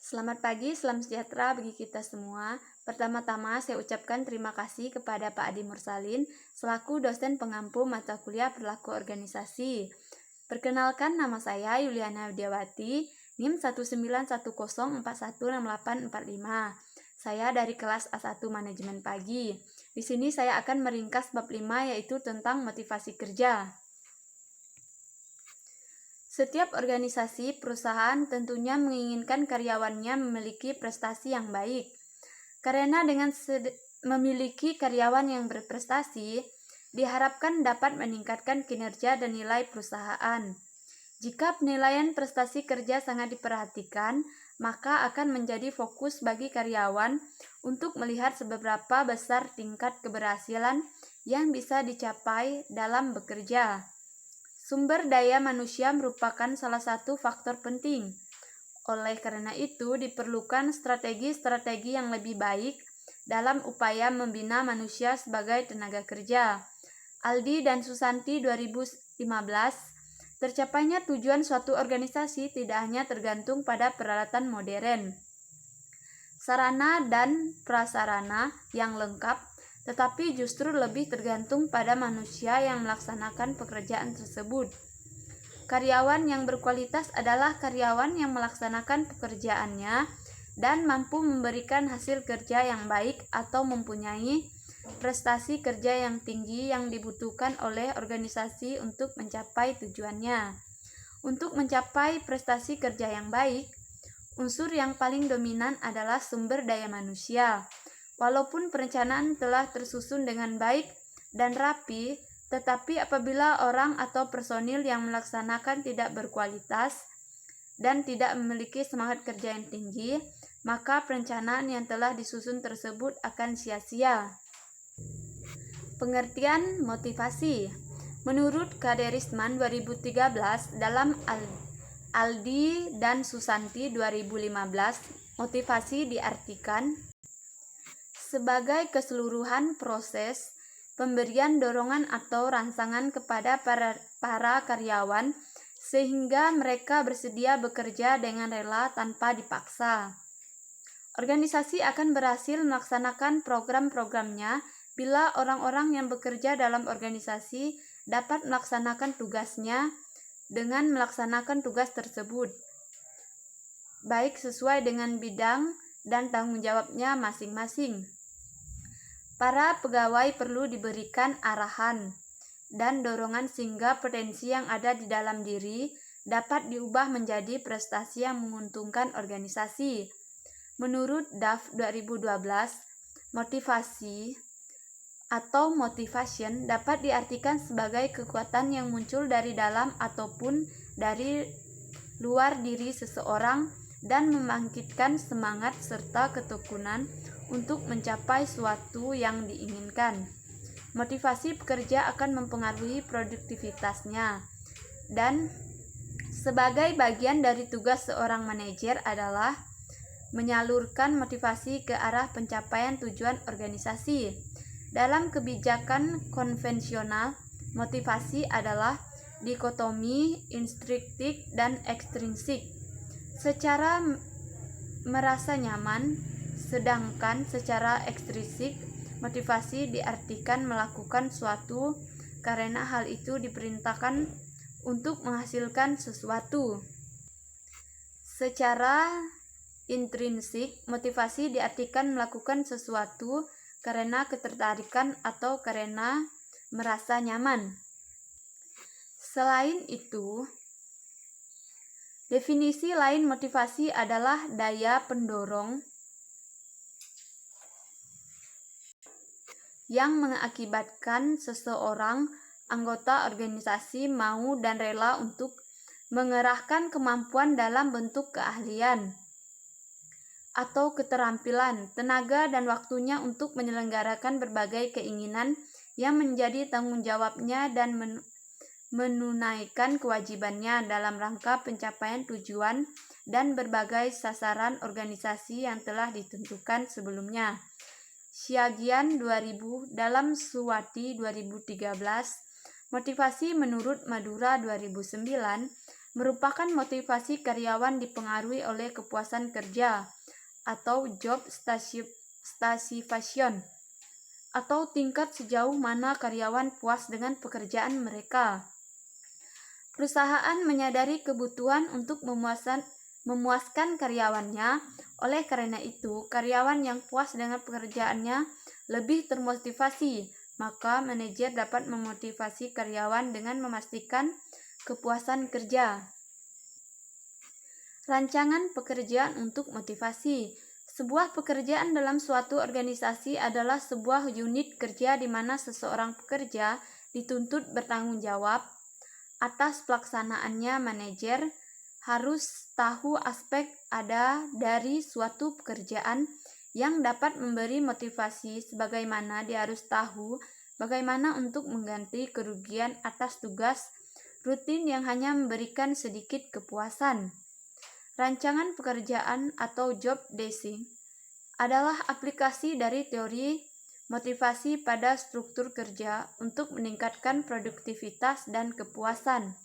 Selamat pagi, salam sejahtera bagi kita semua. Pertama-tama saya ucapkan terima kasih kepada Pak Adi Mursalin selaku dosen pengampu mata kuliah perilaku organisasi. Perkenalkan, nama saya Yuliana Widiawati, NIM 19104168845. Saya dari kelas A1 Manajemen Pagi. Di sini saya akan meringkas bab 5 yaitu tentang motivasi kerja. Setiap organisasi perusahaan tentunya menginginkan karyawannya memiliki prestasi yang baik. Karena dengan memiliki karyawan yang berprestasi, diharapkan dapat meningkatkan kinerja dan nilai perusahaan. Jika penilaian prestasi kerja sangat diperhatikan, maka akan menjadi fokus bagi karyawan untuk melihat seberapa besar tingkat keberhasilan yang bisa dicapai dalam bekerja. Sumber daya manusia merupakan salah satu faktor penting. Oleh karena itu, diperlukan strategi-strategi yang lebih baik dalam upaya membina manusia sebagai tenaga kerja. Aldi dan Susanti 2015, tercapainya tujuan suatu organisasi tidak hanya tergantung pada peralatan modern, sarana dan prasarana yang lengkap, tetapi justru lebih tergantung pada manusia yang melaksanakan pekerjaan tersebut. Karyawan yang berkualitas adalah karyawan yang melaksanakan pekerjaannya dan mampu memberikan hasil kerja yang baik atau mempunyai prestasi kerja yang tinggi yang dibutuhkan oleh organisasi untuk mencapai tujuannya. Untuk mencapai prestasi kerja yang baik, unsur yang paling dominan adalah sumber daya manusia. Walaupun perencanaan telah tersusun dengan baik dan rapi, tetapi apabila orang atau personil yang melaksanakan tidak berkualitas dan tidak memiliki semangat kerja yang tinggi, maka perencanaan yang telah disusun tersebut akan sia-sia. Pengertian motivasi. Menurut Kaderisman 2013 dalam Aldi dan Susanti 2015, motivasi diartikan sebagai keseluruhan proses pemberian dorongan atau rangsangan kepada para karyawan sehingga mereka bersedia bekerja dengan rela tanpa dipaksa. Organisasi akan berhasil melaksanakan program-programnya bila orang-orang yang bekerja dalam organisasi dapat melaksanakan tugasnya dengan melaksanakan tugas tersebut, baik sesuai dengan bidang dan tanggung jawabnya masing-masing. Para pegawai perlu diberikan arahan dan dorongan sehingga potensi yang ada di dalam diri dapat diubah menjadi prestasi yang menguntungkan organisasi. Menurut DAF 2012, motivasi atau motivation dapat diartikan sebagai kekuatan yang muncul dari dalam ataupun dari luar diri seseorang dan membangkitkan semangat serta ketekunan untuk mencapai suatu yang diinginkan. Motivasi pekerja akan mempengaruhi produktivitasnya, dan sebagai bagian dari tugas seorang manajer adalah menyalurkan motivasi ke arah pencapaian tujuan organisasi. Dalam kebijakan konvensional, motivasi adalah dikotomi intrinsik dan ekstrinsik. Secara merasa nyaman, sedangkan secara ekstrinsik, motivasi diartikan melakukan suatu karena hal itu diperintahkan untuk menghasilkan sesuatu. Secara intrinsik, motivasi diartikan melakukan sesuatu karena ketertarikan atau karena merasa nyaman. Selain itu, definisi lain motivasi adalah daya pendorong yang mengakibatkan seseorang anggota organisasi mau dan rela untuk mengerahkan kemampuan dalam bentuk keahlian atau keterampilan, tenaga dan waktunya untuk menyelenggarakan berbagai keinginan yang menjadi tanggung jawabnya dan menunaikan kewajibannya dalam rangka pencapaian tujuan dan berbagai sasaran organisasi yang telah ditentukan sebelumnya. Syagian 2000 dalam Suwati 2013, motivasi menurut Madura 2009 merupakan motivasi karyawan dipengaruhi oleh kepuasan kerja atau job satisfaction, atau tingkat sejauh mana karyawan puas dengan pekerjaan mereka. Perusahaan menyadari kebutuhan untuk memuaskan karyawannya. Oleh karena itu, karyawan yang puas dengan pekerjaannya lebih termotivasi. Maka manajer dapat memotivasi karyawan dengan memastikan kepuasan kerja. Rancangan pekerjaan untuk motivasi. Sebuah pekerjaan dalam suatu organisasi adalah sebuah unit kerja di mana seseorang pekerja dituntut bertanggung jawab atas pelaksanaannya. Manajer harus tahu aspek ada dari suatu pekerjaan yang dapat memberi motivasi, sebagaimana dia harus tahu bagaimana untuk mengganti kerugian atas tugas rutin yang hanya memberikan sedikit kepuasan. Rancangan pekerjaan atau job design adalah aplikasi dari teori motivasi pada struktur kerja untuk meningkatkan produktivitas dan kepuasan.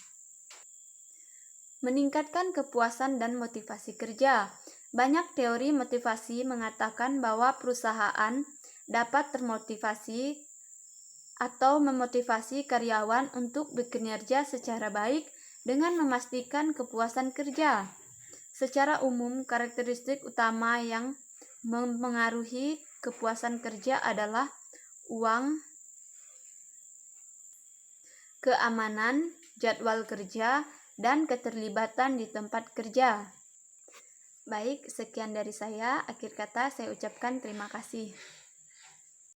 Meningkatkan kepuasan dan motivasi kerja. Banyak teori motivasi mengatakan bahwa perusahaan dapat termotivasi atau memotivasi karyawan untuk bekerja secara baik dengan memastikan kepuasan kerja. Secara umum, karakteristik utama yang mempengaruhi kepuasan kerja adalah uang, keamanan, jadwal kerja, dan keterlibatan di tempat kerja. Baik, sekian dari saya. Akhir kata saya ucapkan terima kasih.